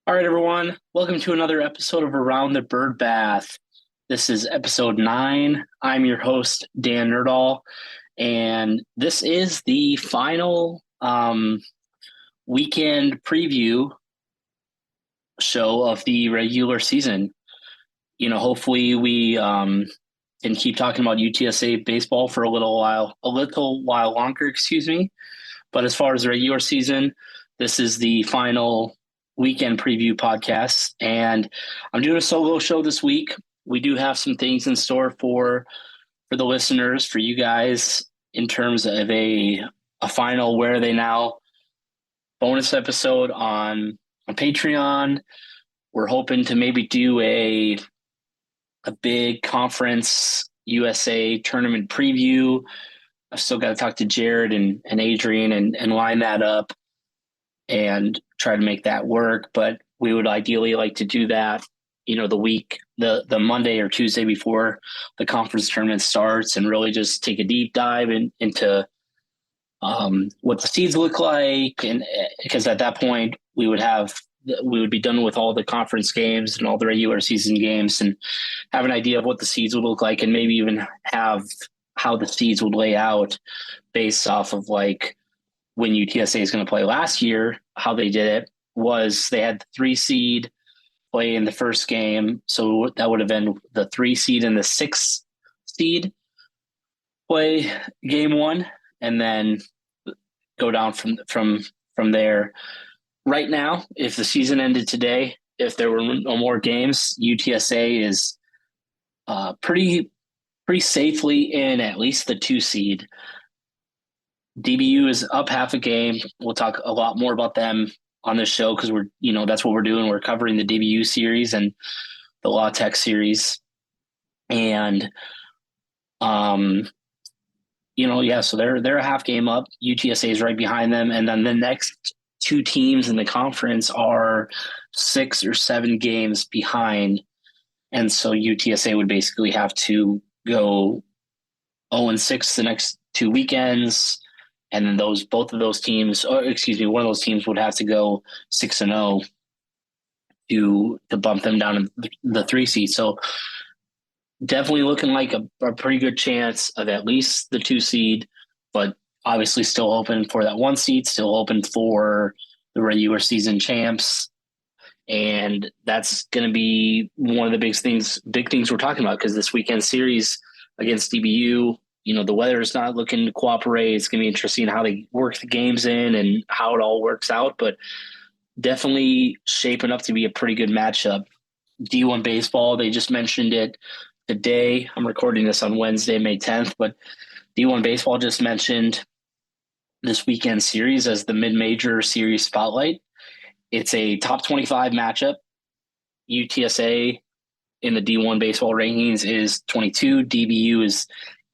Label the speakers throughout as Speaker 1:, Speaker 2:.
Speaker 1: All right, everyone. Welcome to another episode of Around the Bird Bath. This is episode 9. I'm your host, Dan Nerdahl, and this is the final weekend preview show of the regular season. Hopefully we can keep talking about UTSA baseball for a little while longer, excuse me. But as far as the regular season, this is the final weekend preview podcast, and I'm doing a solo show this week. We do have some things in store for the listeners, for you guys, in terms of a final Where Are They Now bonus episode on Patreon. We're hoping to maybe do a big conference USA tournament preview. I've still got to talk to Jared and Adrian and line that up and try to make that work. But we would ideally like to do that, the Monday or Tuesday before the conference tournament starts, and really just take a deep dive into what the seeds look like. And because at that point we would be done with all the conference games and all the regular season games and have an idea of what the seeds would look like, and maybe even have how the seeds would lay out based off of like when UTSA is going to play last year. How they did it was they had the 3 seed play in the first game. So that would have been the 3 seed and the 6 seed play game 1, and then go down from there. Right now, if the season ended today, if there were no more games, UTSA is pretty safely in at least the 2 seed. DBU is up half a game. We'll talk a lot more about them on this show because that's what we're doing. We're covering the DBU series and the Law Tech series. And, so they're a half game up. UTSA is right behind them. And then the next 2 teams in the conference are 6 or 7 games behind. And so UTSA would basically have to go 0-6 the next 2 weekends. And then one of those teams would have to go 6-0 to bump them down to the 3 seed. So definitely looking like a pretty good chance of at least the 2 seed, but obviously still open for that 1 seed, still open for the regular season champs. And that's going to be one of the big things we're talking about, because this weekend series against DBU, the weather is not looking to cooperate. It's going to be interesting how they work the games in and how it all works out, but definitely shaping up to be a pretty good matchup. D1 baseball, they just mentioned it today. I'm recording this on Wednesday, May 10th, but D1 baseball just mentioned this weekend series as the mid-major series spotlight. It's a top 25 matchup. UTSA in the D1 baseball rankings is 22. DBU is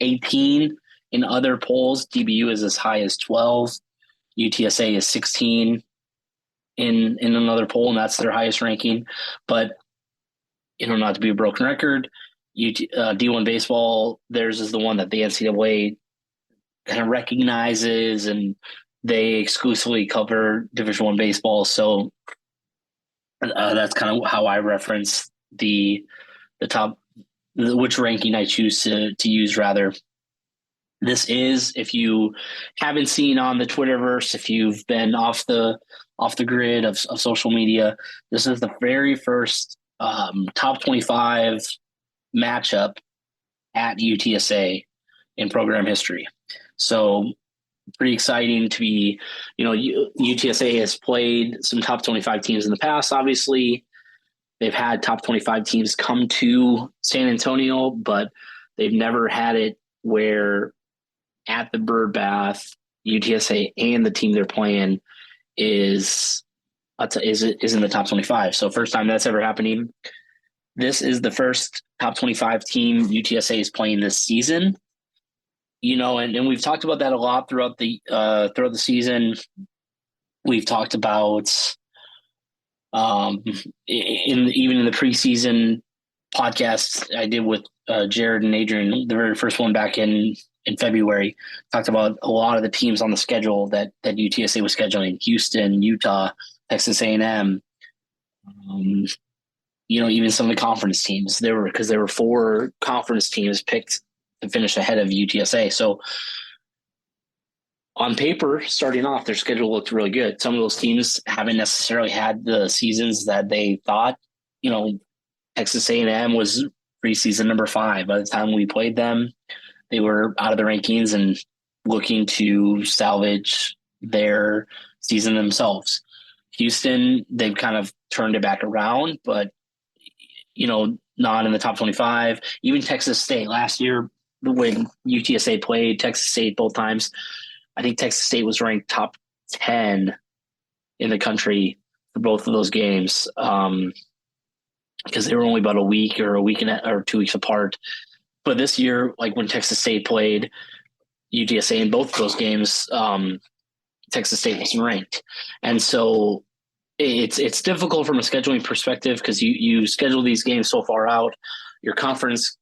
Speaker 1: 18. In other polls, DBU is as high as 12. UTSA is 16 in another poll, and that's their highest ranking. But, not to be a broken record, D1 baseball, theirs is the one that the NCAA kind of recognizes, and they exclusively cover Division I baseball. So that's kind of how I reference the top, which ranking I choose to use rather. This is, if you haven't seen on the Twitterverse, if you've been off the grid of social media, this is the very first top 25 matchup at UTSA in program history. So pretty exciting to be, UTSA has played some top 25 teams in the past. Obviously, they've had top 25 teams come to San Antonio, but they've never had it where at the Bird Bath, UTSA and the team they're playing is in the top 25. So first time that's ever happening. This is the first top 25 team UTSA is playing this season. And we've talked about that a lot throughout the season. We've talked about even in the preseason podcast I did with Jared and Adrian, the very first one back in February, talked about a lot of the teams on the schedule that UTSA was scheduling: Houston, Utah, Texas A&M, Um, even some of the conference teams, there were four conference teams picked to finish ahead of UTSA. So on paper, starting off, their schedule looked really good. Some of those teams haven't necessarily had the seasons that they thought. You know, Texas A&M was preseason number 5 by the time we played them. They were out of the rankings and looking to salvage their season themselves. Houston, they've kind of turned it back around, but not in the top 25. Even Texas State last year, when UTSA played Texas State both times, I think Texas State was ranked top 10 in the country for both of those games, because they were only about a week or 2 weeks apart. But this year, like when Texas State played UTSA in both of those games, Texas State wasn't ranked, and so it's difficult from a scheduling perspective because you schedule these games so far out. Your conference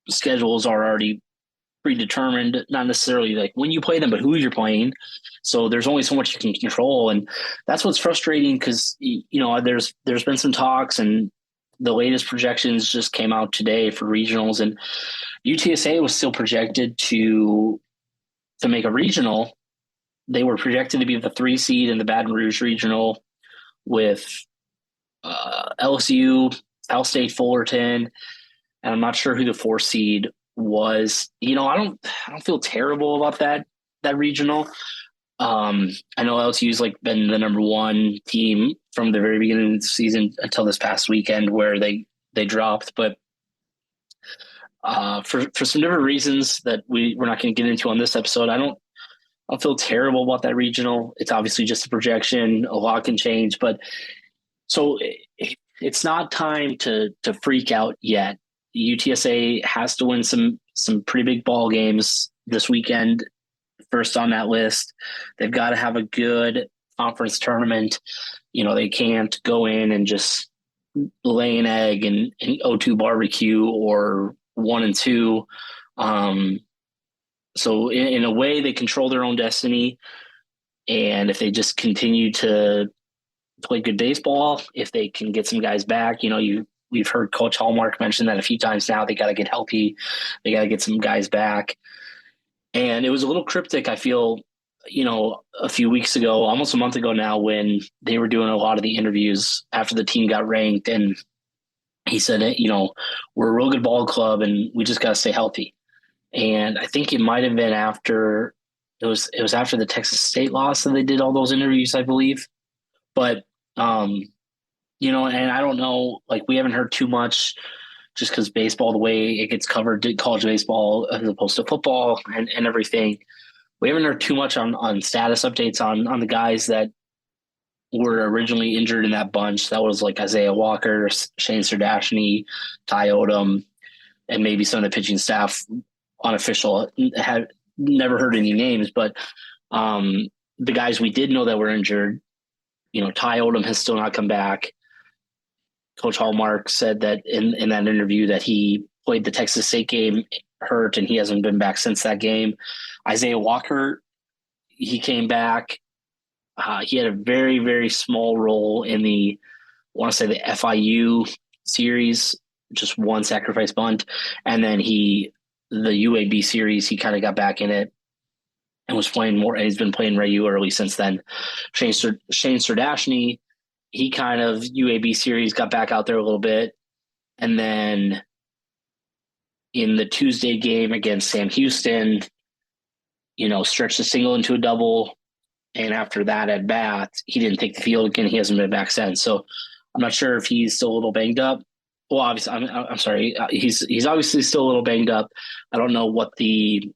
Speaker 1: schedules are already predetermined, not necessarily like when you play them, but who you're playing. So there's only so much you can control, and that's what's frustrating because there's been some talks, and the latest projections just came out today for regionals, and UTSA was still projected to make a regional. They were projected to be the 3 seed in the Baton Rouge regional with LSU, Cal State Fullerton, and I'm not sure who the 4 seed was. I don't feel terrible about that regional. I know LSU's like been the number 1 team from the very beginning of the season until this past weekend where they dropped, but for some different reasons that we're not going to get into on this episode, I don't feel terrible about that regional. It's obviously just a projection. A lot can change, but so it's not time to freak out yet. UTSA has to win some pretty big ball games this weekend. First on that list, they've got to have a good conference tournament. They can't go in and just lay an egg in O2 barbecue or 1-2. So in a way, they control their own destiny. And if they just continue to play good baseball, if they can get some guys back, we've heard Coach Hallmark mention that a few times now. They got to get healthy. They got to get some guys back. And it was a little cryptic, I feel, a few weeks ago, almost a month ago now, when they were doing a lot of the interviews after the team got ranked. And he said, we're a real good ball club and we just got to stay healthy. And I think it might have been after it was after the Texas State loss that they did all those interviews, I believe. But and I don't know, like we haven't heard too much just because baseball, the way it gets covered, college baseball as opposed to football and everything. We haven't heard too much on status updates on the guys that were originally injured in that bunch. That was like Isaiah Walker, Shane Sardashny, Ty Odom, and maybe some of the pitching staff unofficial. Had never heard any names, but the guys we did know that were injured, Ty Odom has still not come back. Coach Hallmark said that in that interview that he played the Texas State game hurt and he hasn't been back since that game. Isaiah Walker, he came back. He had a very, very small role in I want to say the FIU series, just one sacrifice bunt. And then the UAB series, he kind of got back in it and was playing more. And he's been playing regularly since then. Shane Sardashny, he kind of UAB series got back out there a little bit. And then in the Tuesday game against Sam Houston, stretched a single into a double. And after that at bat, he didn't take the field again. He hasn't been back since. So I'm not sure if he's still a little banged up. Well, obviously, I'm sorry. He's obviously still a little banged up. I don't know what the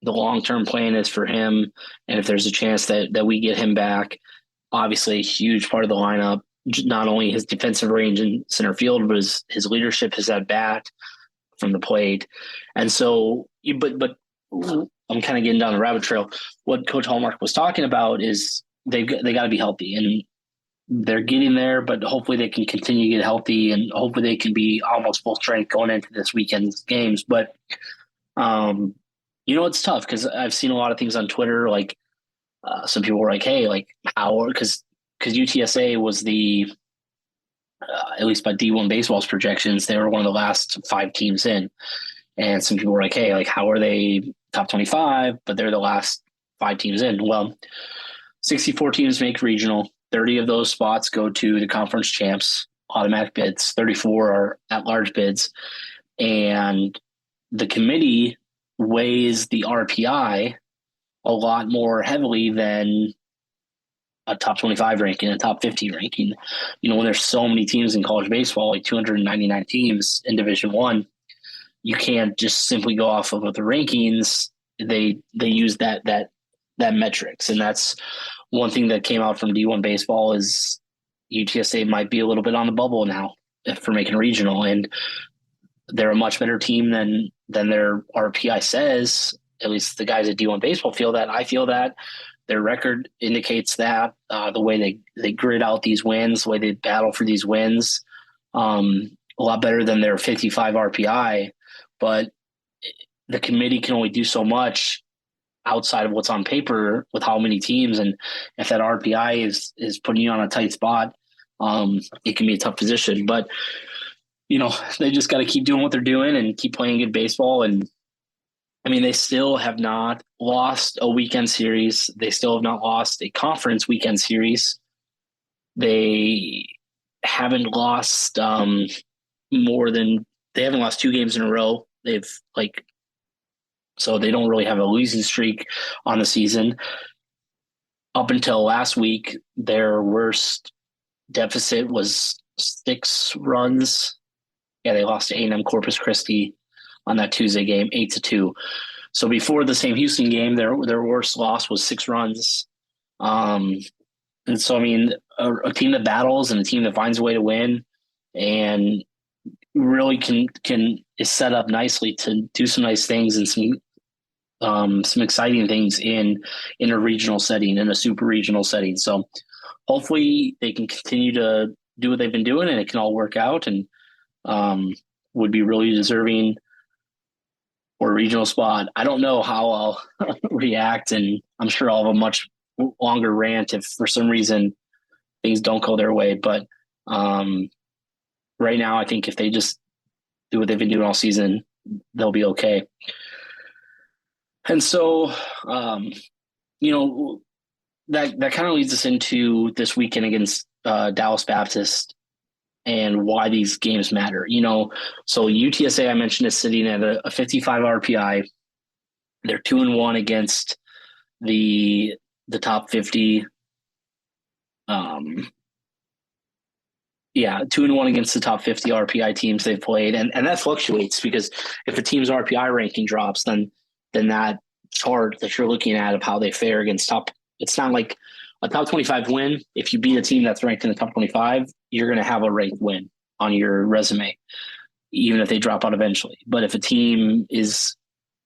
Speaker 1: long-term plan is for him, and if there's a chance that we get him back. Obviously, a huge part of the lineup, not only his defensive range in center field, but his leadership, his at bat from the plate. And so, but I'm kind of getting down the rabbit trail. What Coach Hallmark was talking about is they got to be healthy, and they're getting there, but hopefully they can continue to get healthy, and hopefully they can be almost full strength going into this weekend's games. But, it's tough because I've seen a lot of things on Twitter. Like some people were like, hey, like how, because UTSA was the at least by D1 Baseball's projections, they were one of the last 5 teams in. And some people were like, hey, like, how are they top 25, but they're the last 5 teams in? Well, 64 teams make regional. 30 of those spots go to the conference champs, automatic bids. 34 are at-large bids. And the committee weighs the RPI a lot more heavily than a top 25 ranking, a top 50 ranking. When there's so many teams in college baseball, like 299 teams in Division One, you can't just simply go off of the rankings. They use that metrics, and that's one thing that came out from D1 baseball is UTSA might be a little bit on the bubble now for making regional, and they're a much better team than their RPI says. At least the guys at D1 baseball feel that. I feel that their record indicates that the way they grid out these wins, the way they battle for these wins, a lot better than their 55 RPI. But the committee can only do so much outside of what's on paper with how many teams. And if that RPI is putting you on a tight spot, it can be a tough position. But, they just got to keep doing what they're doing and keep playing good baseball. And I mean, they still have not lost a weekend series. They still have not lost a conference weekend series. They haven't lost they haven't lost 2 games in a row. So they don't really have a losing streak on the season. Up until last week, their worst deficit was 6 runs. Yeah, they lost to A&M Corpus Christi on that Tuesday game, 8-2. So before the Sam Houston game, their worst loss was 6 runs. And so, I mean, a team that battles and a team that finds a way to win and really is set up nicely to do some nice things and some exciting things in a regional setting, in a super regional setting. So hopefully they can continue to do what they've been doing and it can all work out, and would be really deserving for a regional spot. I don't know how I'll react, and I'm sure I'll have a much longer rant if for some reason things don't go their way. But right now, I think if they just do what they've been doing all season, they'll be okay. And so, that kind of leads us into this weekend against Dallas Baptist and why these games matter. So UTSA, I mentioned, is sitting at a 55 RPI. They're 2-1 against the top 50. 2-1 against the top 50 RPI teams they've played, and that fluctuates because if a team's RPI ranking drops, then that chart that you're looking at of how they fare against it's not like a top 25 win. If you beat a team that's ranked in the top 25, you're going to have a ranked win on your resume, even if they drop out eventually. But if a team is,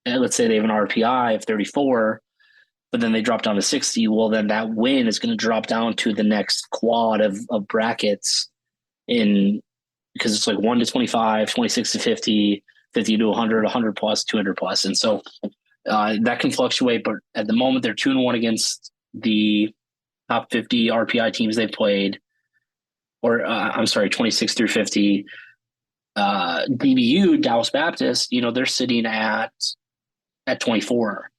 Speaker 1: let's say they have an RPI of 34, but then they drop down to 60, well, then that win is going to drop down to the next quad of brackets because it's like 1 to 25, 26 to 50, 50 to 100, 100 plus, 200 plus. And so that can fluctuate, but at the moment they're 2-1 against the top 50 RPI teams they've played, or 26 through 50. DBU, Dallas Baptist, they're sitting at 24.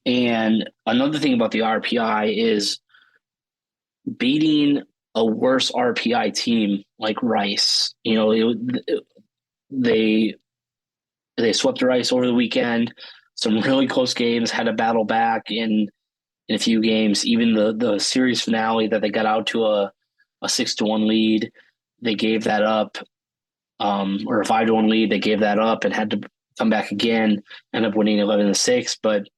Speaker 1: And another thing about the RPI is beating a worse RPI team like Rice. They swept Rice over the weekend. Some really close games, had to battle back in a few games. Even the series finale that they got out to a 6-1 lead, they gave that up, or a 5-1 lead, they gave that up and had to come back again, end up winning 11-6. But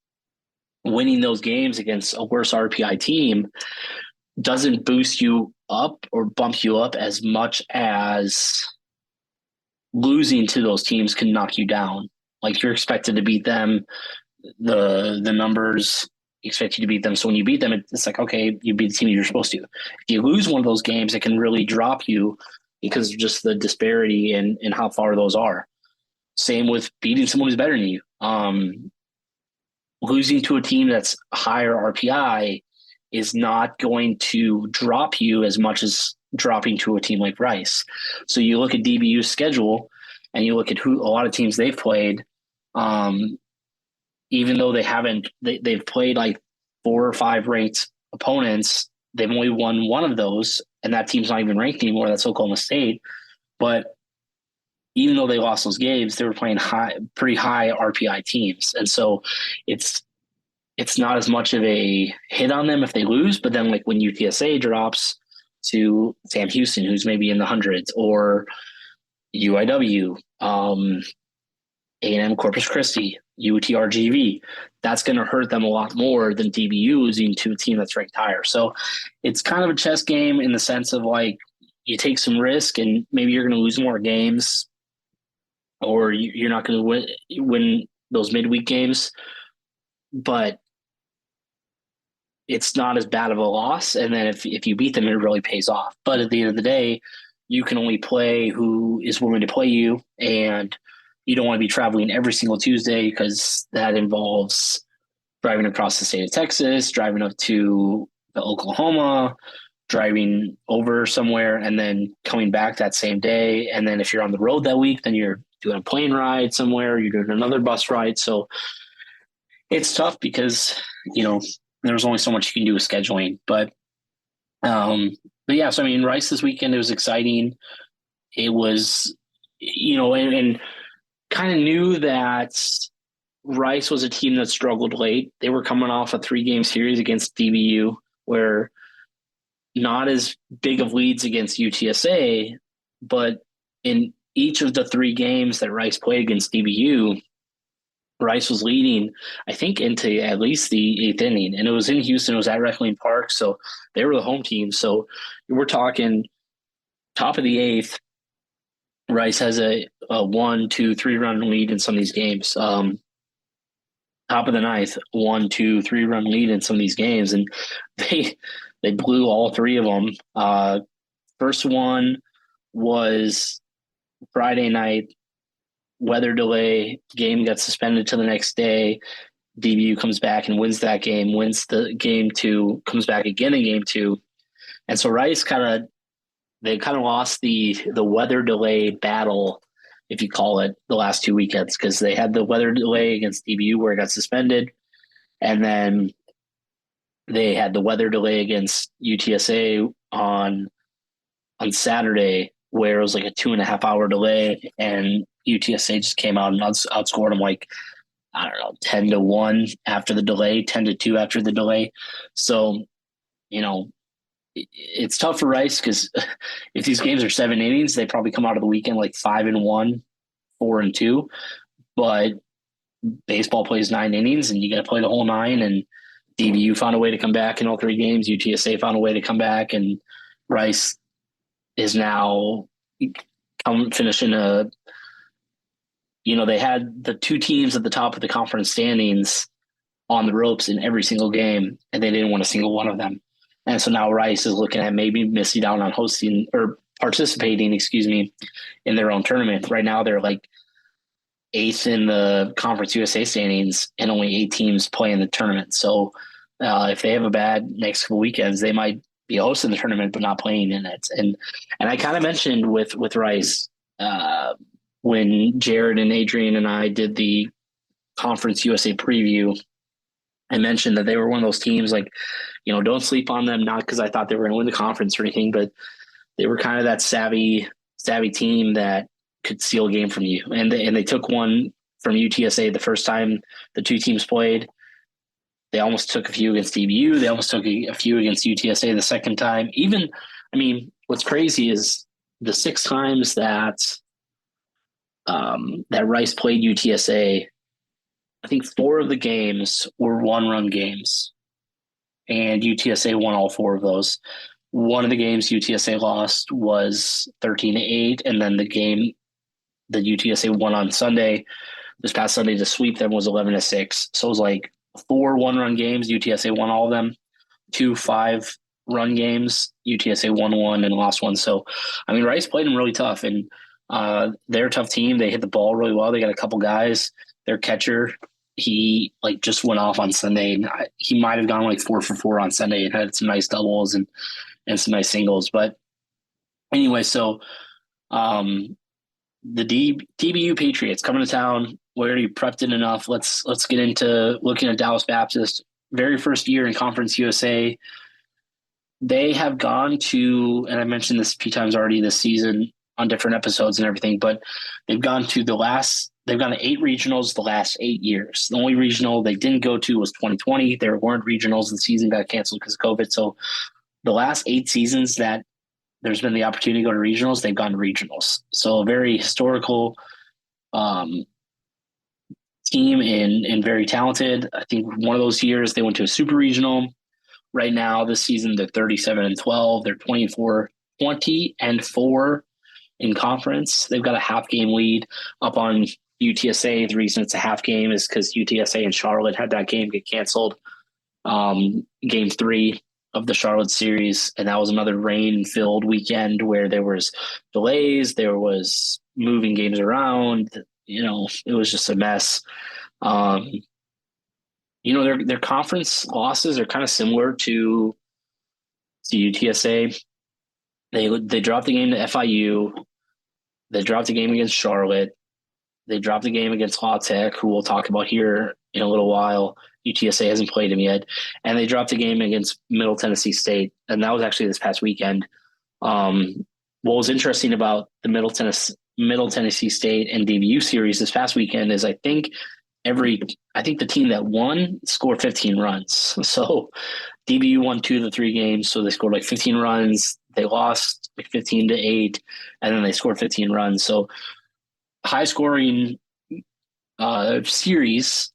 Speaker 1: winning those games against a worse RPI team doesn't boost you up or bump you up as much as losing to those teams can knock you down. Like, you're expected to beat them. The numbers expect you to beat them. So when you beat them, it's like, okay, you beat the team you're supposed to. If you lose one of those games, it can really drop you because of just the disparity in how far those are. Same with beating someone who's better than you. Losing to a team that's higher RPI is not going to drop you as much as dropping to a team like Rice. So you look at DBU's schedule and you look at who a lot of teams they've played. Even though they've played like 4 or 5 ranked opponents, they've only won one of those, and that team's not even ranked anymore. That's Oklahoma State. But even though they lost those games, they were playing pretty high RPI teams, and so it's not as much of a hit on them if they lose. But then, like when UTSA drops to Sam Houston, who's maybe in the hundreds, or UIW, A&M Corpus Christi, UTRGV, that's going to hurt them a lot more than DBU losing to a team that's ranked higher. So it's kind of a chess game in the sense of like you take some risk and maybe you're going to lose more games, or you're not going to win those midweek games, but it's not as bad of a loss. And then if you beat them, it really pays off. But at the end of the day, you can only play who is willing to play you, and you don't want to be traveling every single Tuesday because that involves driving across the state of Texas, driving up to Oklahoma, driving over somewhere, and then coming back that same day. And then if you're on the road that week, then you're doing a plane ride somewhere, you're doing another bus ride. So it's tough because, there's only so much you can do with scheduling. But yeah, so I mean, Rice this weekend, it was exciting. It was, and kind of knew that Rice was a team that struggled late. They were coming off a 3-game series against DBU, where not as big of leads against UTSA, but in each of the 3 games that Rice played against DBU, Rice was leading, I think, into at least the 8th inning. And it was in Houston. It was at Reckling Park. So they were the home team. So we're talking top of the 8th, Rice has a 1, 2, 3-run lead in some of these games. Top of the 9th, 1, 2, 3-run lead in some of these games. And they blew all 3 of them. First one was Friday night. Weather delay, game got suspended to the next day. DBU comes back and wins that game, wins the game 2, comes back again in game 2. And so Rice kind of lost the weather delay battle, if you call it, the last 2 weekends, because they had the weather delay against DBU where it got suspended. And then they had the weather delay against UTSA on Saturday, where it was like a 2.5-hour delay, and UTSA just came out and outscored them like, 10-1 after the delay, 10-2 after the delay. So, it's tough for Rice because if these games are 7 innings, they probably come out of the weekend like 5-1, 4-2. But baseball plays 9 innings, and you got to play the whole 9. And DBU found a way to come back in all 3 games. UTSA found a way to come back, and Rice is now finishing they had the 2 teams at the top of the conference standings on the ropes in every single game, and they didn't win a single one of them. And so now Rice is looking at maybe missing out on hosting or participating, in their own tournament. Right now they're like 8th in the Conference USA standings, and only 8 teams play in the tournament. So if they have a bad next couple weekends, they might be hosting the tournament but not playing in it. And I kind of mentioned with Rice when Jared and Adrian and I did the Conference USA preview, I mentioned that they were one of those teams, like, don't sleep on them, not because I thought they were going to win the conference or anything, but they were kind of that savvy team that could steal a game from you. And they took one from UTSA the first time the 2 teams played. They almost took a few against DBU. They almost took a few against UTSA the second time. What's crazy is the 6 times that Rice played UTSA, I think 4 of the games were 1-run games, and UTSA won all 4 of those. One of the games UTSA lost was 13-8, and then the game that UTSA won on this past Sunday to sweep them, was 11-6. So it was like 4 1-run games, UTSA won all of them. 2 5-run games, UTSA won 1 and lost 1. So, Rice played them really tough, and they're a tough team. They hit the ball really well. They got a couple guys. Their catcher, he just went off on Sunday, and he might have gone like 4 for 4 on Sunday and had some nice doubles and some nice singles. But Anyway, so um, the DBU Patriots coming to town. We already prepped it enough. Let's get into looking at Dallas Baptist. Very first year in Conference USA. They have gone to, and I mentioned this a few times already this season on different episodes and everything, but they've gone to they've gone to 8 regionals the last 8 years. The only regional they didn't go to was 2020. There weren't regionals. The season got canceled because of COVID. So the last 8 seasons that there's been the opportunity to go to regionals, they've gone to regionals. So a very historical um, team and very talented. I think one of those years they went to a super regional. Right now, this season, they're 37-12. They're 20-4 in conference. They've got a half game lead up on UTSA. The reason it's a half game is because UTSA and Charlotte had that game get canceled. Game 3 of the Charlotte series, and that was another rain-filled weekend where there was delays, there was moving games around. It was just a mess. Their conference losses are kind of similar to UTSA. They dropped the game to FIU. They dropped the game against Charlotte. They dropped the game against Tech, who we'll talk about here in a little while. UTSA hasn't played him yet. And they dropped the game against Middle Tennessee State, and that was actually this past weekend. What was interesting about the Middle Tennessee State and DBU series this past weekend is I think the team that won scored 15 runs. So DBU won 2 of the 3 games, so they scored like 15 runs. They lost like 15-8, and then they scored 15 runs. So high scoring series,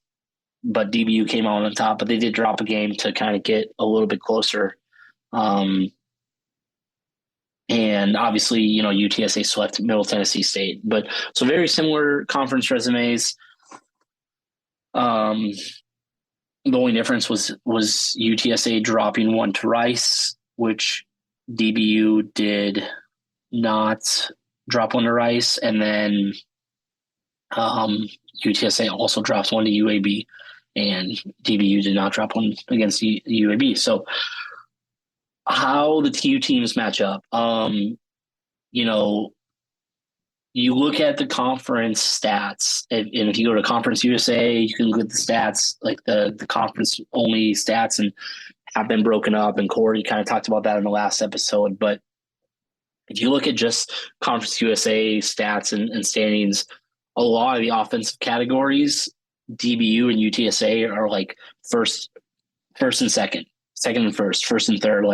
Speaker 1: but DBU came out on top. But they did drop a game to kind of get a little bit closer. And obviously, UTSA swept Middle Tennessee State. But so very similar conference resumes. The only difference was UTSA dropping 1 to Rice, which DBU did not drop 1 to Rice, and then UTSA also drops 1 to UAB, and DBU did not drop 1 against UAB. So how the TU teams match up, you look at the conference stats, and if you go to Conference USA, you can look at the stats, like the conference only stats, and have been broken up. And Corey kind of talked about that in the last episode. But if you look at just Conference USA stats and standings, a lot of the offensive categories, DBU and UTSA are like first and second and first and third.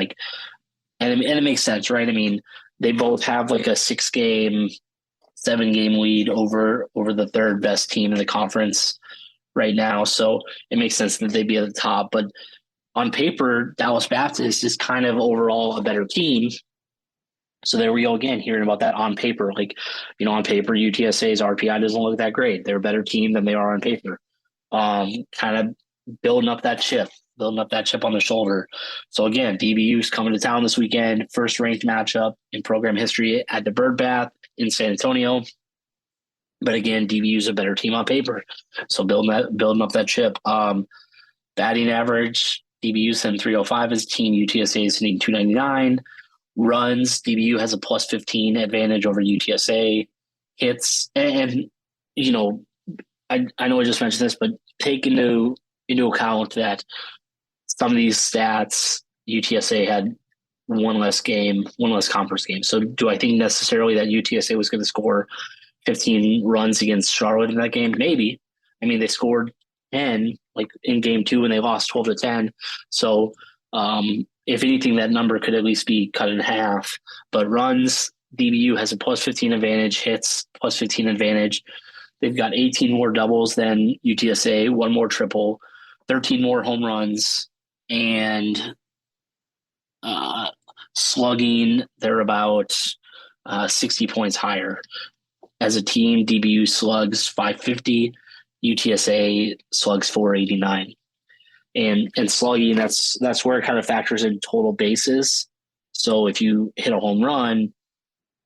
Speaker 1: And it makes sense, right? I mean, they both have like a 7-game lead over the third best team in the conference right now. So it makes sense that they'd be at the top. But on paper, Dallas Baptist is kind of overall a better team. So there we go again, hearing about that on paper. On paper, UTSA's RPI doesn't look that great. They're a better team than they are on paper. Kind of building up that chip on the shoulder. So again, DBU's coming to town this weekend. First ranked matchup in program history at the Bird Bath in San Antonio. But again, DBU's a better team on paper. So building up that chip. Batting average, DBU's hitting 305 as a team. UTSA is hitting 299. Runs, DBU has a plus 15 advantage over UTSA. Hits, and I know I just mentioned this, but take into account that some of these stats, UTSA had one less conference game. So do I think necessarily that UTSA was going to score 15 runs against Charlotte in that game? Maybe. I mean, they scored 10 like in game 2 and they lost 12-10. So if anything, that number could at least be cut in half. But runs, DBU has a plus 15 advantage. Hits, plus 15 advantage. They've got 18 more doubles than UTSA, 1 more triple, 13 more home runs, and slugging, they're about 60 points higher. As a team, DBU slugs 550, UTSA slugs 489. And slugging, that's where it kind of factors in total bases. So if you hit a home run,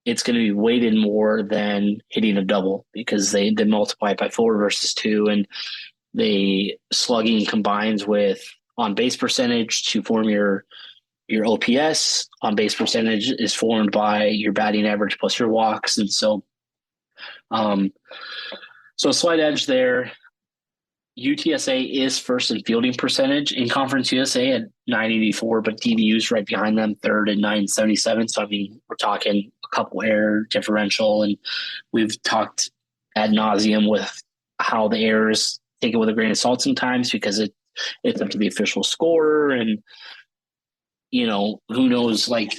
Speaker 1: it's going to be weighted more than hitting a double because they multiply it by 4 versus 2, and the slugging combines with on base percentage to form your Your OPS, on base percentage, is formed by your batting average plus your walks. And um, so a slight edge there. UTSA is first in fielding percentage in Conference USA at 984, but DBU is right behind them, third at 977. So, I mean, we're talking a couple error differential, and we've talked ad nauseum with how the errors take it with a grain of salt sometimes because it's up to the official scorer, and who knows, like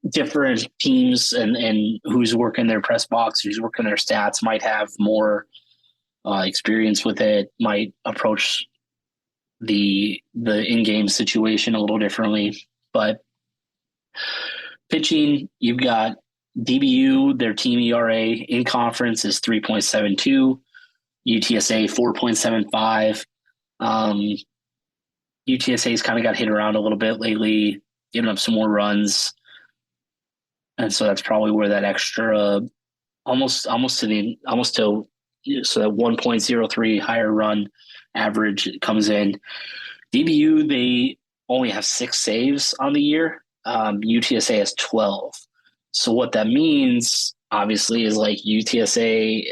Speaker 1: different teams and who's working their press box, who's working their stats might have more experience with it, might approach the in-game situation a little differently. But pitching, you've got DBU, their team ERA in conference is 3.72, UTSA 4.75. UTSA's kind of got hit around a little bit lately, giving up some more runs. And so that's probably where that extra almost to so that 1.03 higher run average comes in. DBU, they only have 6 saves on the year. UTSA has 12. So what that means, obviously, is like UTSA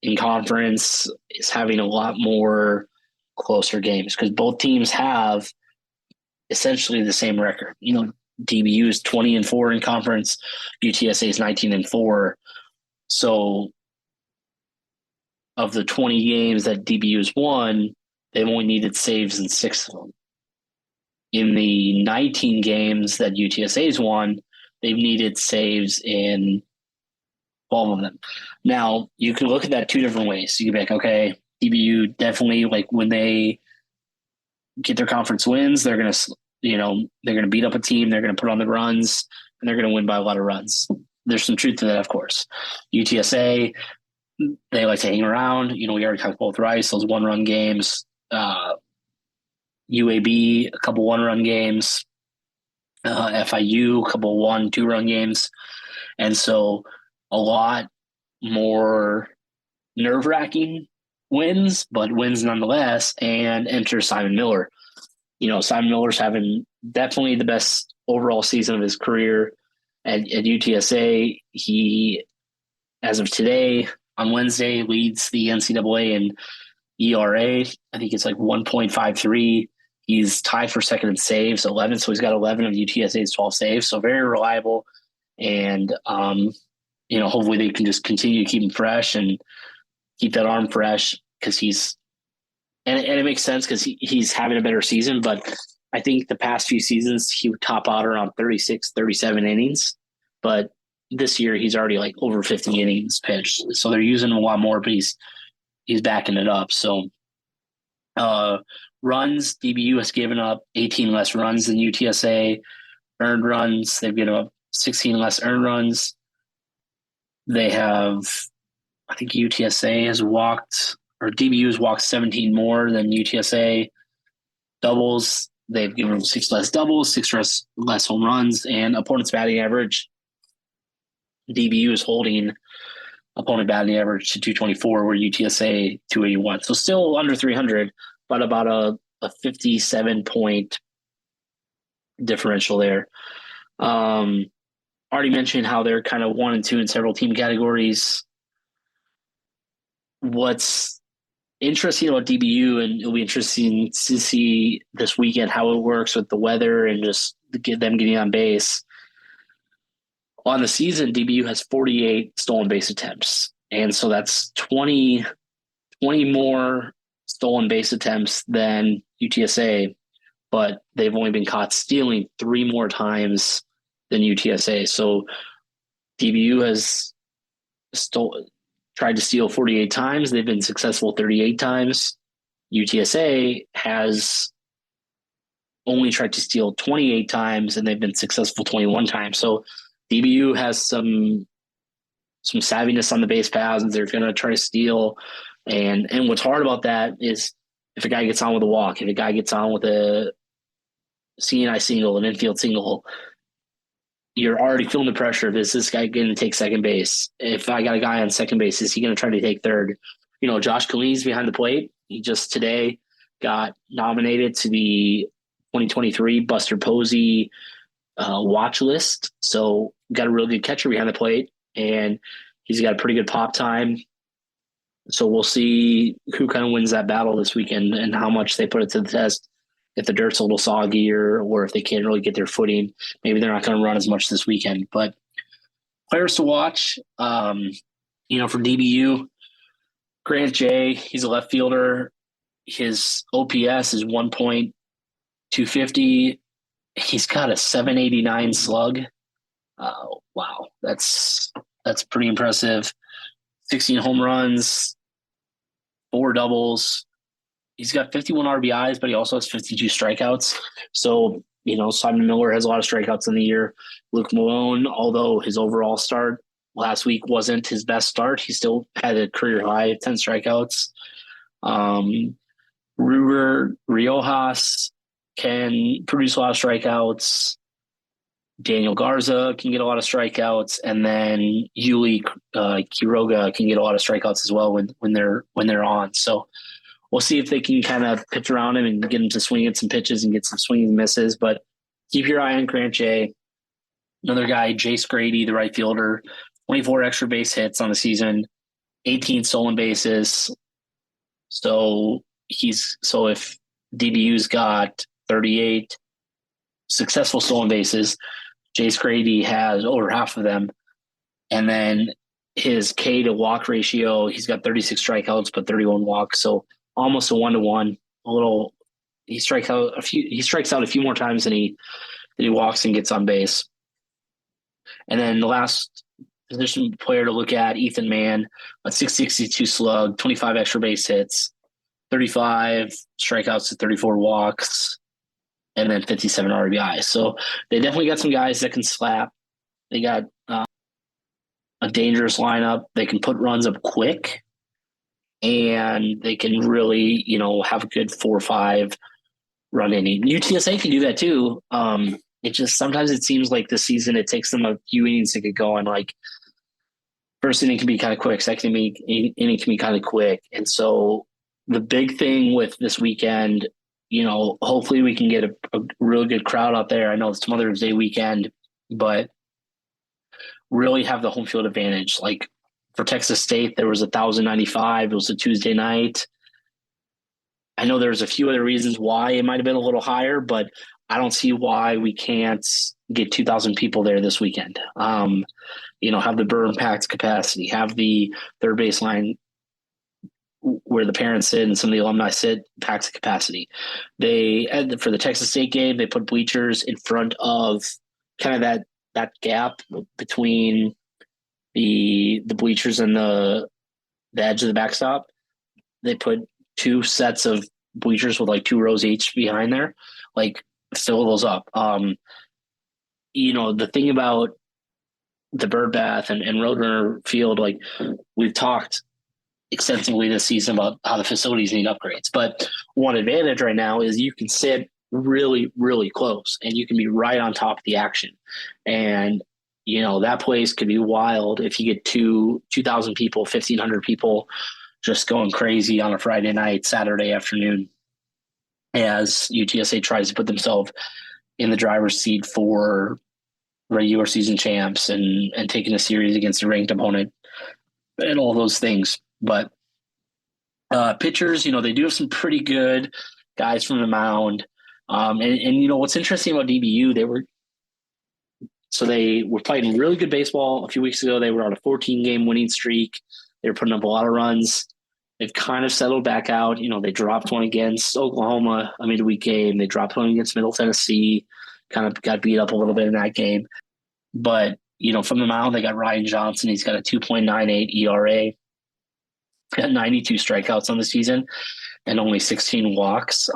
Speaker 1: in conference is having a lot more closer games because both teams have essentially the same record. DBU is 20-4 in conference. UTSA is 19-4. So of the 20 games that DBU's won, they've only needed saves in 6 of them. In the 19 games that UTSA's won, they've needed saves in 12 of them. Now, you can look at that 2 different ways. You can be like, okay, DBU definitely, like when they get their conference wins, they're going to, they're going to beat up a team, they're going to put on the runs, and they're going to win by a lot of runs. There's some truth to that, of course. UTSA, they like to hang around. We already talked about Rice, those 1-run games. UAB, a couple 1-run games. FIU, a couple 1-2-run games. And so a lot more nerve-wracking wins, but wins nonetheless. And enter Simon Miller. Simon Miller's having definitely the best overall season of his career at UTSA. He, as of today, on Wednesday, leads the NCAA in ERA. I think it's like 1.53. He's tied for second in saves, 11. So he's got 11 of UTSA's 12 saves. So very reliable. And, hopefully they can just continue to keep him fresh and keep that arm fresh because and it makes sense because he's having a better season. But I think the past few seasons, he would top out around 36, 37 innings. But this year he's already like over 50 innings pitched. So they're using him a lot more, but he's backing it up. So runs, DBU has given up 18 less runs than UTSA. Earned runs, they've given up 16 less earned runs. They have, I think UTSA has walked, or DBU has walked 17 more than UTSA. Doubles, they've given them 6 less doubles, 6 less home runs, and opponent's batting average. DBU is holding opponent batting average to 224, where UTSA 281. So still under 300, but about a 57-point differential there. Already mentioned how they're kind of 1 and 2 in several team categories. What's interesting about DBU, and it'll be interesting to see this weekend how it works with the weather and just get them getting on base. On the season, DBU has 48 stolen base attempts. And so that's 20 more stolen base attempts than UTSA, but they've only been caught stealing 3 more times than UTSA. So DBU has tried to steal 48 times. They've been successful 38 times. UTSA has only tried to steal 28 times, and they've been successful 21 times. So DBU has some savviness on the base paths, and they're going to try to steal. And what's hard about that is if a guy gets on with a walk, if a guy gets on with a CNI single, an infield single, you're already feeling the pressure of, is this guy going to take second base? If I got a guy on second base, is he going to try to take third? Josh Colleen's behind the plate. He just today got nominated to the 2023 Buster Posey watch list. So got a real good catcher behind the plate, and he's got a pretty good pop time. So we'll see who kind of wins that battle this weekend and how much they put it to the test. If the dirt's a little soggy or if they can't really get their footing, maybe they're not going to run as much this weekend. But players to watch, for DBU, Grant J, he's a left fielder. His OPS is 1.250. He's got a 789 slug. Wow, that's pretty impressive. 16 home runs, 4 doubles. He's got 51 RBIs, but he also has 52 strikeouts. So, Simon Miller has a lot of strikeouts in the year. Luke Malone, although his overall start last week wasn't his best start, he still had a career high of 10 strikeouts. Ruger Riojas can produce a lot of strikeouts. Daniel Garza can get a lot of strikeouts, and then Yuli Quiroga can get a lot of strikeouts as well when they're on. So we'll see if they can kind of pitch around him and get him to swing at some pitches and get some swings and misses. But keep your eye on Grant J. Another guy, Jace Grady, the right fielder, 24 extra base hits on the season, 18 stolen bases. So if DBU's got 38 successful stolen bases, Jace Grady has over half of them. And then his K to walk ratio, he's got 36 strikeouts, but 31 walks. So almost a 1-to-1. He strikes out a few more times than he walks and gets on base. And then the last position player to look at, Ethan Mann, a 662 slug, 25 extra base hits, 35 strikeouts to 34 walks, and then 57 RBI. So they definitely got some guys that can slap. They got a dangerous lineup. They can put runs up quick, and they can really, have a good 4 or 5 run inning. UTSA can do that too. It just sometimes it seems like this season it takes them a few innings to get going. Like first inning can be kind of quick, second inning can be kind of quick, and so the big thing with this weekend, hopefully we can get a really good crowd out there. I know it's Mother's Day weekend, but really have the home field advantage. Like for Texas State, there was 1,095. It was a Tuesday night. I know there's a few other reasons why it might have been a little higher, but I don't see why we can't get 2,000 people there this weekend. Have the berm packed capacity, have the third baseline where the parents sit and some of the alumni sit, packs capacity. For the Texas State game, they put bleachers in front of kind of that gap between the bleachers and the edge of the backstop. They put 2 sets of bleachers with like 2 rows each behind there, like fill those up. The thing about the Bird Bath and Roadrunner Field, like we've talked extensively this season about how the facilities need upgrades. But one advantage right now is you can sit really, really close and you can be right on top of the action. And, that place could be wild if you get 2,000 people, 1,500 people just going crazy on a Friday night, Saturday afternoon, as UTSA tries to put themselves in the driver's seat for regular season champs and taking a series against a ranked opponent and all those things. But pitchers, they do have some pretty good guys from the mound. And what's interesting about DBU, they were playing really good baseball a few weeks ago. They were on a 14-game winning streak. They were putting up a lot of runs. They've kind of settled back out. They dropped one against Oklahoma, a midweek game. They dropped one against Middle Tennessee, kind of got beat up a little bit in that game. But, from the mound, they got Ryan Johnson. He's got a 2.98 ERA. Got 92 strikeouts on the season and only 16 walks.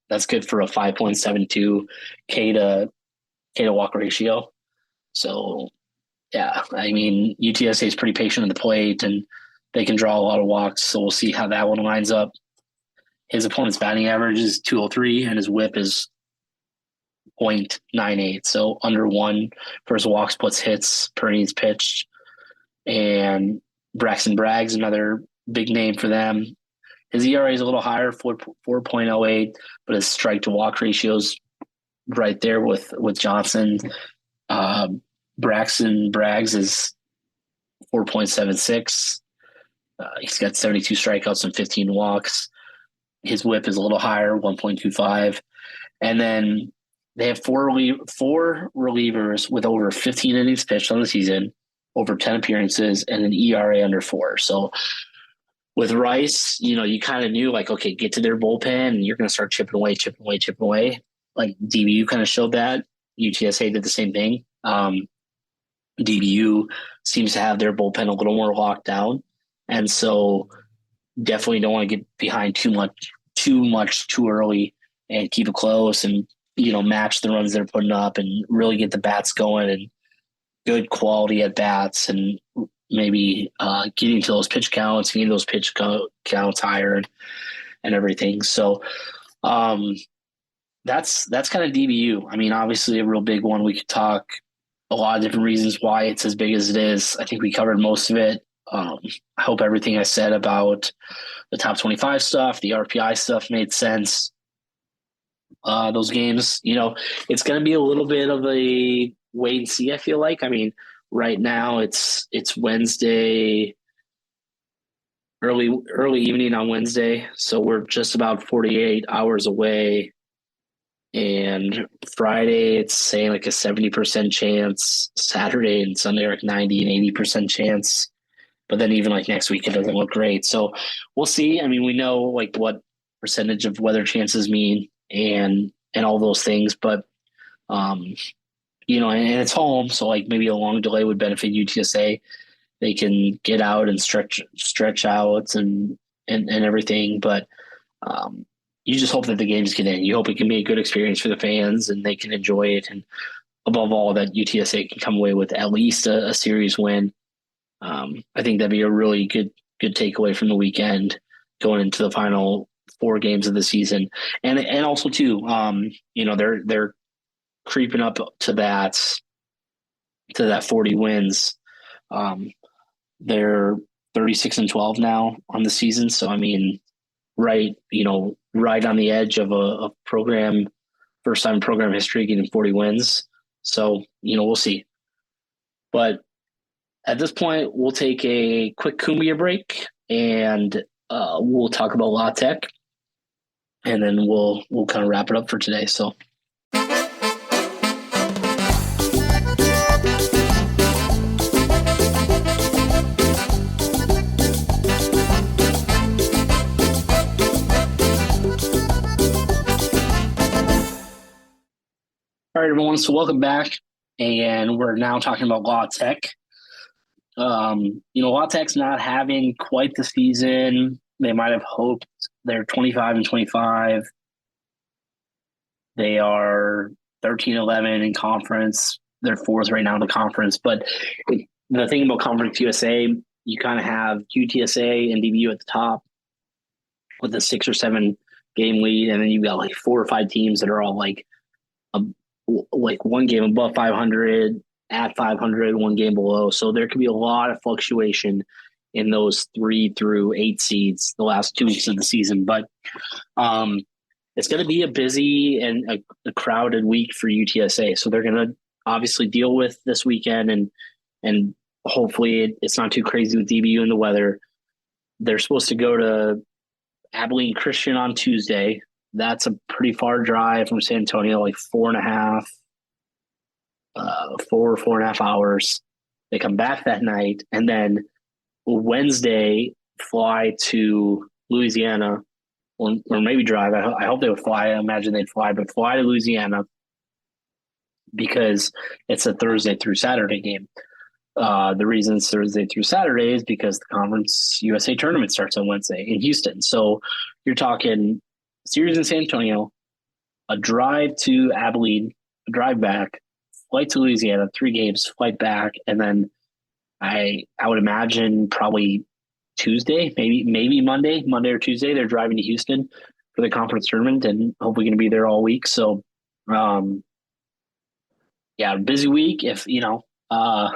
Speaker 1: That's good for a 5.72 K to walk ratio. So, yeah, UTSA is pretty patient at the plate and they can draw a lot of walks. So we'll see how that one lines up. His opponent's batting average is 203 and his whip is 0.98. So under 1 for his walks plus hits per innings pitched. And Braxton Bragg's another big name for them. His ERA is a little higher, 4.08, but his strike to walk ratio is right there with Johnson. Uh, Braxton Braggs is 4.76. He's got 72 strikeouts and 15 walks. His whip is a little higher, 1.25. And then they have four relievers with over 15 innings pitched on the season, over 10 appearances, and an ERA under 4. So with Rice, you kind of knew, like, okay, get to their bullpen and you're going to start chipping away, chipping away, chipping away. Like DBU kind of showed that. UTSA did the same thing. DBU seems to have their bullpen a little more locked down. And so definitely don't want to get behind too much too early and keep it close and, match the runs they're putting up and really get the bats going and good quality at bats and maybe getting to those pitch counts, getting those pitch counts higher and everything. So that's kind of DBU. I mean, obviously a real big one. We could talk a lot of different reasons why it's as big as it is. I think we covered most of it. I hope everything I said about the top 25 stuff, the RPI stuff made sense. Those games, it's going to be a little bit of a wait and see, I feel like. I mean, right now it's Wednesday, early evening on Wednesday. So we're just about 48 hours away. And Friday, it's saying like a 70% chance. Saturday and Sunday are like 90 and 80% chance. But then even like next week, it doesn't look great. So we'll see. I mean, we know like what percentage of weather chances mean and all those things. But, and it's home. So like maybe a long delay would benefit UTSA. They can get out and stretch out and everything. But you just hope that the games get in. You hope it can be a good experience for the fans and they can enjoy it. And above all, that UTSA can come away with at least a series win. I think that'd be a really good takeaway from the weekend going into the final 4 games of the season. And also too, they're creeping up to that 40 wins. They're 36-12 now on the season. So, I mean, right on the edge of a program, first time in program history getting 40 wins. So, we'll see. But at this point, we'll take a quick Cumbia break and we'll talk about La Tech, and then we'll kind of wrap it up for today. So. All right, everyone. So welcome back, and we're now talking about La Tech. La Tech's not having quite the season they might have hoped. They're 25-25. They are 13-11 in conference. They're 4th right now in the conference. But the thing about Conference USA, you kind of have UTSA and DBU at the top with a 6 or 7 game lead, and then you've got like 4 or 5 teams that are all like one game above 500, at 500, 1 game below. So there could be a lot of fluctuation in those 3 through 8 seeds the last 2 weeks of the season. But it's going to be a busy and a crowded week for UTSA. So they're going to obviously deal with this weekend and hopefully it's not too crazy with DBU and the weather. They're supposed to go to Abilene Christian on Tuesday. That's a pretty far drive from San Antonio, like 4.5 hours. They come back that night, and then Wednesday fly to Louisiana, or maybe drive. I hope they would fly. I imagine they'd fly, but fly to Louisiana because it's a Thursday through Saturday game. The reason it's Thursday through Saturday is because the Conference USA tournament starts on Wednesday in Houston. So you're talking series in San Antonio, a drive to Abilene, a drive back, flight to Louisiana, 3 games, flight back, and then I would imagine probably Tuesday, maybe Monday or Tuesday, they're driving to Houston for the conference tournament and hopefully going to be there all week. So, busy week. If I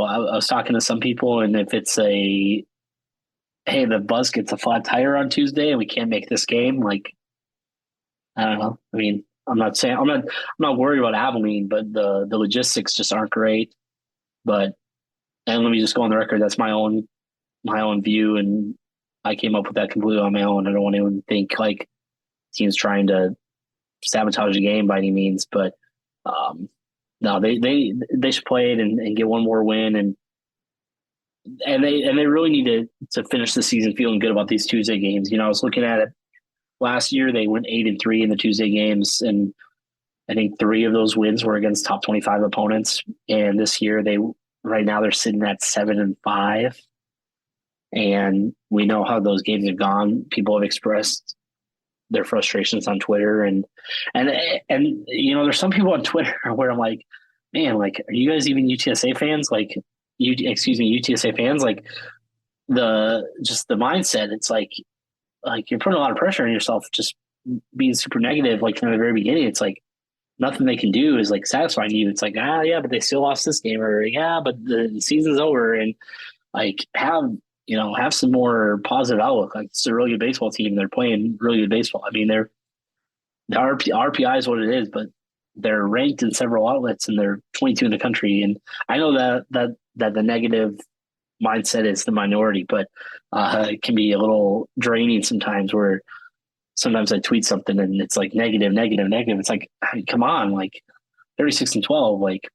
Speaker 1: was talking to some people, and if it's hey, the bus gets a flat tire on Tuesday and we can't make this game, like I don't know. I mean, I'm not worried about Abilene, but the logistics just aren't great. But and let me just go on the record. That's my own view, and I came up with that completely on my own. I don't want anyone to think like teams trying to sabotage the game by any means, but um, no, they should play it and get one more win, and they really need to finish the season feeling good about these Tuesday games. I was looking at it last year; they went 8-3 in the Tuesday games, and I think three of those wins were against top 25 opponents. And this year, right now they're sitting at 7-5, and we know how those games have gone. People have expressed their frustrations on Twitter, and there's some people on Twitter where I'm like, man, like, are you guys even UTSA fans? Like, UTSA fans, like the mindset. It's like you're putting a lot of pressure on yourself, just being super negative. Like from the very beginning, it's like nothing they can do is like satisfying you. It's like, yeah, but they still lost this game, or yeah, but the season's over, and like have some more positive outlook. Like it's a really good baseball team. They're playing really good baseball. I mean, the RPI is what it is, but they're ranked in several outlets and they're 22 in the country. And I know that the negative mindset is the minority, but it can be a little draining sometimes. Where sometimes I tweet something and it's like negative, negative, negative. It's like, come on, like 36-12, like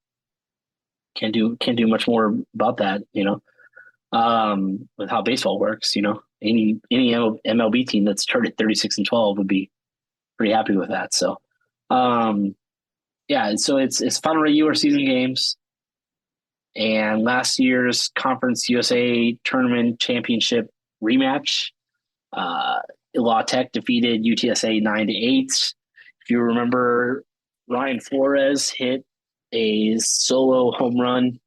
Speaker 1: can't do much more about that, with how baseball works. Any MLB team that's started 36-12 would be pretty happy with that. So, yeah, so it's final regular season games, and last year's Conference USA Tournament Championship rematch. Uh, La Tech defeated UTSA 9-8. If you remember, Ryan Flores hit a solo home run.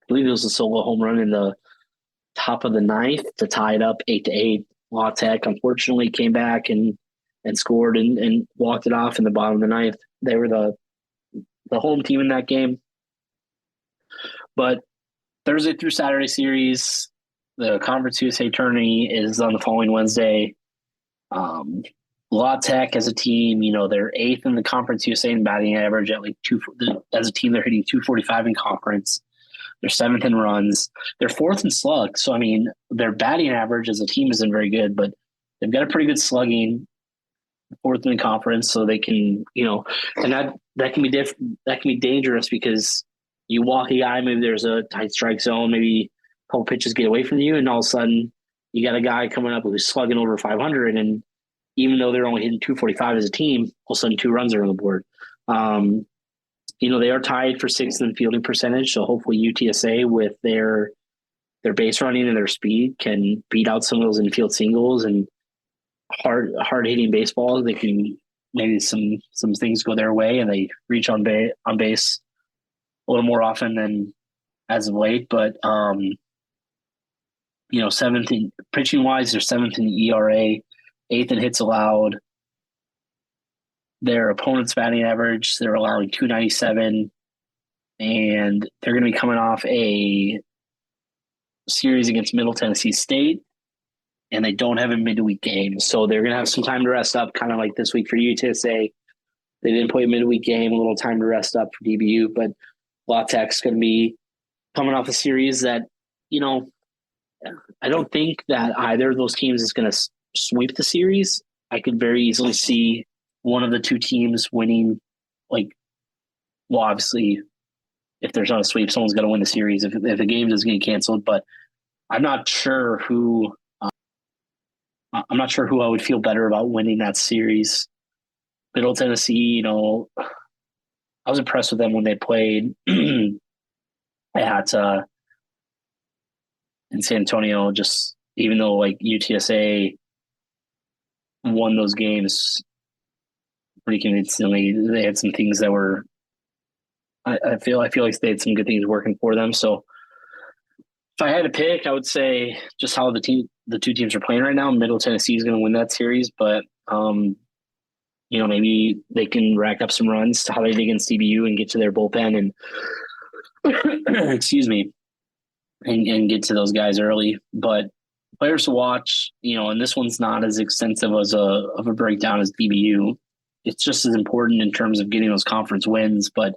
Speaker 1: I believe it was a solo home run in the top of the ninth to tie it up 8-8. La Tech unfortunately came back and scored and walked it off in the bottom of the ninth. They were the home team in that game. But Thursday through Saturday series, the Conference USA tourney is on the following Wednesday. La Tech as a team, they're eighth in the Conference USA in batting average at like as a team, they're hitting 245 in conference. They're seventh in runs. They're fourth in slugs. So, I mean, their batting average as a team isn't very good, but they've got a pretty good slugging, fourth in the conference. So they can, and that can be different. That can be dangerous because you walk a guy, maybe there's a tight strike zone, maybe a couple pitches get away from you, and all of a sudden you got a guy coming up who's slugging over 500. And even though they're only hitting 245 as a team, all of a sudden 2 runs are on the board. They are tied for sixth in fielding percentage. So hopefully UTSA with their base running and their speed can beat out some of those infield singles and hard hitting baseballs. They can maybe some things go their way and they reach on base a little more often than as of late. But seventh in pitching wise, they're seventh in ERA, eighth in hits allowed. Their opponent's batting average, they're allowing 297, and they're going to be coming off a series against Middle Tennessee State, and they don't have a midweek game. So they're going to have some time to rest up, kind of like this week for UTSA. They didn't play a midweek game, a little time to rest up for DBU, but La Tech's going to be coming off a series that, I don't think that either of those teams is going to sweep the series. I could very easily see one of the two teams winning, obviously, if there's not a sweep, someone's going to win the series if the game doesn't get canceled. But I'm not sure who I would feel better about winning that series. Middle Tennessee, I was impressed with them when they played at in San Antonio. Just even though UTSA won those games pretty convincingly, they had some things that were. I feel like they had some good things working for them. So if I had to pick, I would say just how the two teams are playing right now. Middle Tennessee is going to win that series, but maybe they can rack up some runs to how they did against DBU and get to their bullpen and excuse me, and get to those guys early. But players to watch, and this one's not as extensive as a breakdown as DBU. It's just as important in terms of getting those conference wins, but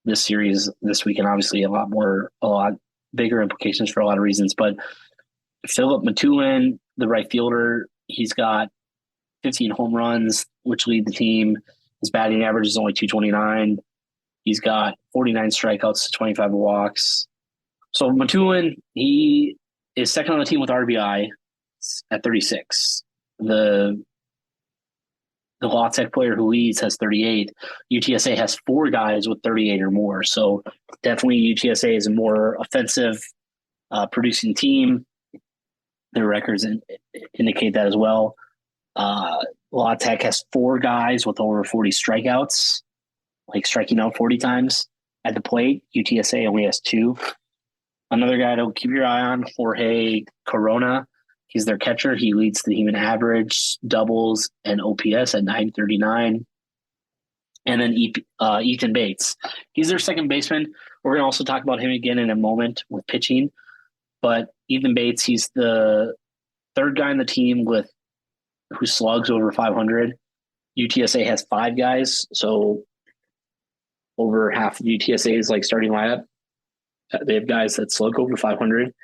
Speaker 1: this series this weekend obviously a lot bigger implications for a lot of reasons. But Philip Matulin, the right fielder, he's got 15 home runs, which lead the team. His batting average is only 229. He's got 49 strikeouts to 25 walks. So Matulin, he is second on the team with RBI at 36. The La Tech player who leads has 38. UTSA has 4 guys with 38 or more. So definitely UTSA is a more offensive producing team. Their records indicate that as well. La Tech has 4 guys with over 40 strikeouts, like striking out 40 times at the plate. UTSA only has 2. Another guy to keep your eye on, Jorge Corona. He's their catcher. He leads the team in average, doubles, and OPS at 939. And then Ethan Bates. He's their second baseman. We're going to also talk about him again in a moment with pitching. But Ethan Bates, he's the third guy on the team who slugs over 500. UTSA has 5 guys, so over half of UTSA's starting lineup, they have guys that slug over 500.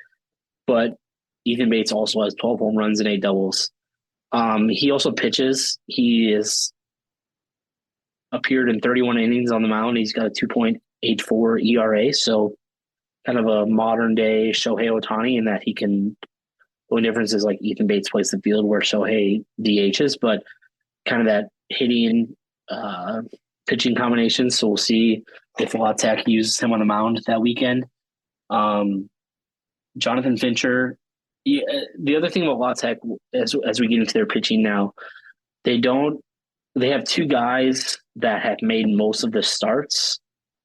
Speaker 1: But Ethan Bates also has 12 home runs and 8 doubles. He also pitches. He has appeared in 31 innings on the mound. He's got a 2.84 ERA, so kind of a modern day Shohei Ohtani in that he can. The only difference is Ethan Bates plays the field where Shohei DHs, but kind of that hitting pitching combination. So we'll see if La Tech uses him on the mound that weekend. Jonathan Fincher. The other thing about La Tech, as we get into their pitching now, they have 2 guys that have made most of the starts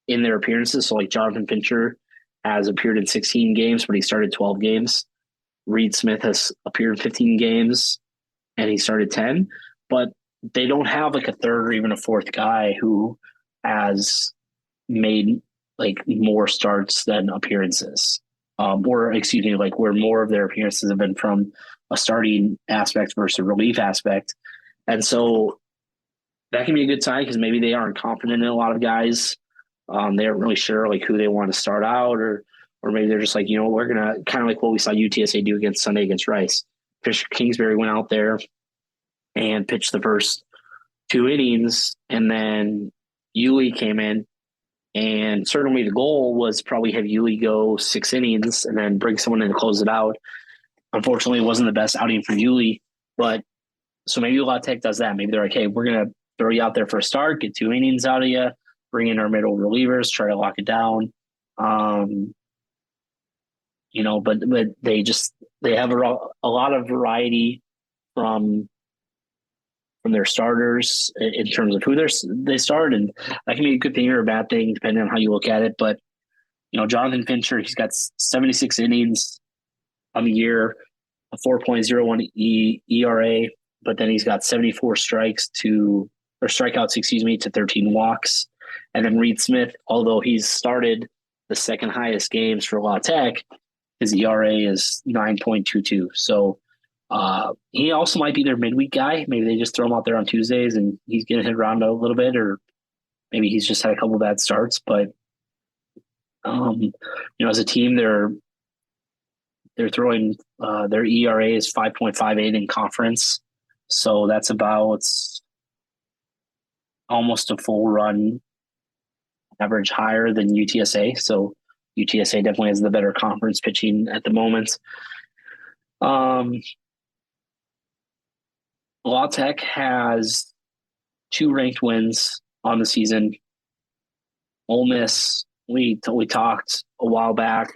Speaker 1: in their appearances. So Jonathan Fincher has appeared in 16 games, but he started 12 games. Reed Smith has appeared in 15 games and he started 10, but they don't have a third or even a fourth guy who has made more starts than appearances. Where more of their appearances have been from a starting aspect versus a relief aspect. And so that can be a good sign because maybe they aren't confident in a lot of guys. They aren't really sure who they want to start out or maybe they're just we're going to kind of what we saw UTSA do Sunday against Rice. Fisher Kingsbury went out there and pitched the first 2 innings, and then Yuli came in. And certainly the goal was probably have Yuli go 6 innings and then bring someone in to close it out. Unfortunately, it wasn't the best outing for Yuli, but so maybe La Tech does that. Maybe they're hey, we're going to throw you out there for a start, get 2 innings out of you, bring in our middle relievers, try to lock it down. But they have a lot of variety from their starters in terms of who they start, and that can be a good thing or a bad thing depending on how you look at it. But Jonathan Fincher, he's got 76 innings on the year, a 4.01 ERA, but then he's got 74 strikeouts to 13 walks. And then Reed Smith, although he's started the second highest games for La Tech, his ERA is 9.22. So he also might be their midweek guy. Maybe they just throw him out there on Tuesdays and he's going to hit around a little bit, or maybe he's just had a couple of bad starts. But as a team, they're throwing their ERA is 5.58 in conference, so that's about almost a full run average higher than UTSA. So UTSA definitely has the better conference pitching at the moment. La Tech has 2 ranked wins on the season. Ole Miss, we talked a while back.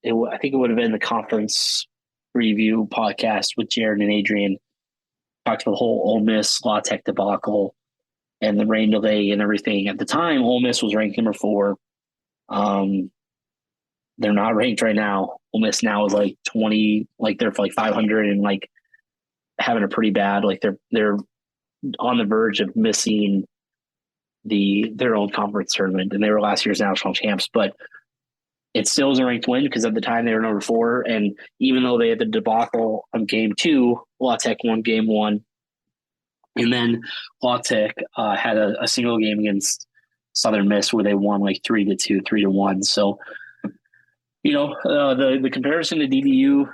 Speaker 1: I think it would have been the conference review podcast with Jared and Adrian. Talked about the whole Ole Miss La Tech debacle and the rain delay and everything. At the time, Ole Miss was ranked number 4. They're not ranked right now. Ole Miss now is 20, they're 500 and having a pretty bad, they're on the verge of missing their own conference tournament, and they were last year's national champs. But it still is a ranked win because at the time they were number 4. And even though they had the debacle of game 2, La Tech won game 1. And then La Tech had a single game against Southern Miss where they won like 3-2, 3-1. So, the comparison to DBU,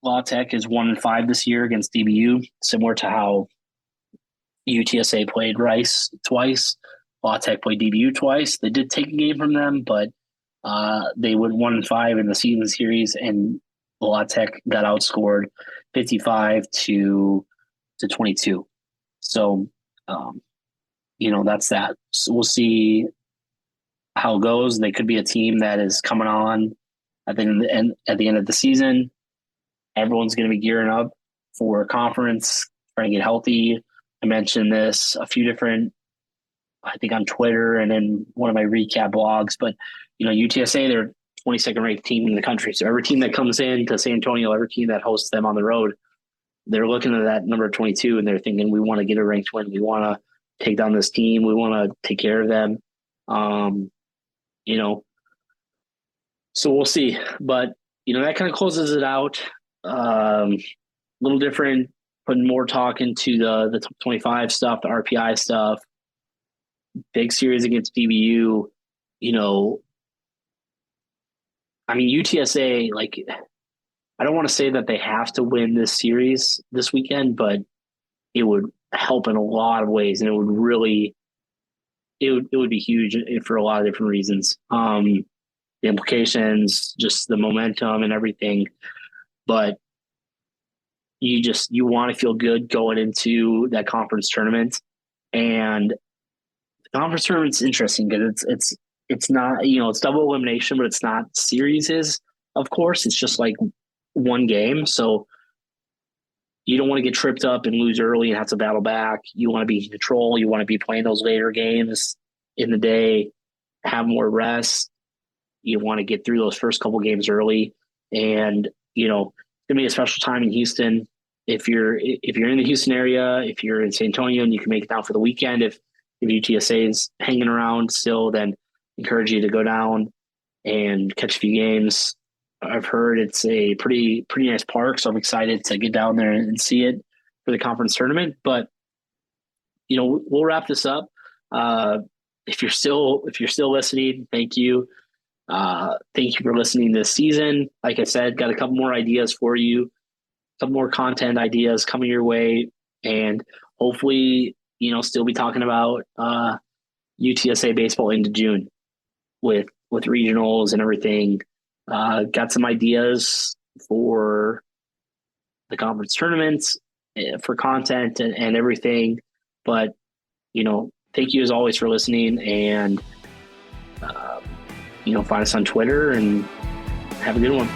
Speaker 1: La Tech is 1-5 this year against DBU, similar to how UTSA played Rice twice. La Tech played DBU twice. They did take a game from them, but they went 1-5 in the season series, and La Tech got outscored 55-22. So, that's that. So we'll see how it goes. They could be a team that is coming on at the end of the season. Everyone's going to be gearing up for a conference, trying to get healthy. I mentioned this a few different, I think on Twitter and in one of my recap blogs, but UTSA, they're 22nd ranked team in the country. So every team that comes in to San Antonio, every team that hosts them on the road, they're looking at that number 22 and they're thinking, we want to get a ranked win. We want to take down this team. We want to take care of them. So we'll see, but that kind of closes it out. A little different, putting more talk into the top 25 stuff, the RPI stuff, big series against DBU. UTSA, I don't want to say that they have to win this series this weekend, but it would help in a lot of ways, and it would be huge for a lot of different reasons. The implications, just the momentum and everything, but you want to feel good going into that conference tournament. And the conference tournament's interesting because it's not, it's double elimination, but it's not series, of course. It's just like one game. So you don't want to get tripped up and lose early and have to battle back. You want to be in control. You want to be playing those later games in the day, have more rest. You want to get through those first couple games early. And, it's going to be a special time in Houston. If you're in the Houston area, if you're in San Antonio and you can make it down for the weekend, if UTSA is hanging around still, then encourage you to go down and catch a few games. I've heard it's a pretty nice park, so I'm excited to get down there and see it for the conference tournament. But we'll wrap this up. If you're still listening, thank you. Thank you for listening this season. Like I said, got a couple more ideas for you, some more content ideas coming your way, and hopefully, still be talking about UTSA baseball into June with regionals and everything. Got some ideas for the conference tournaments, for content and everything. But, thank you as always for listening, and, find us on Twitter and have a good one.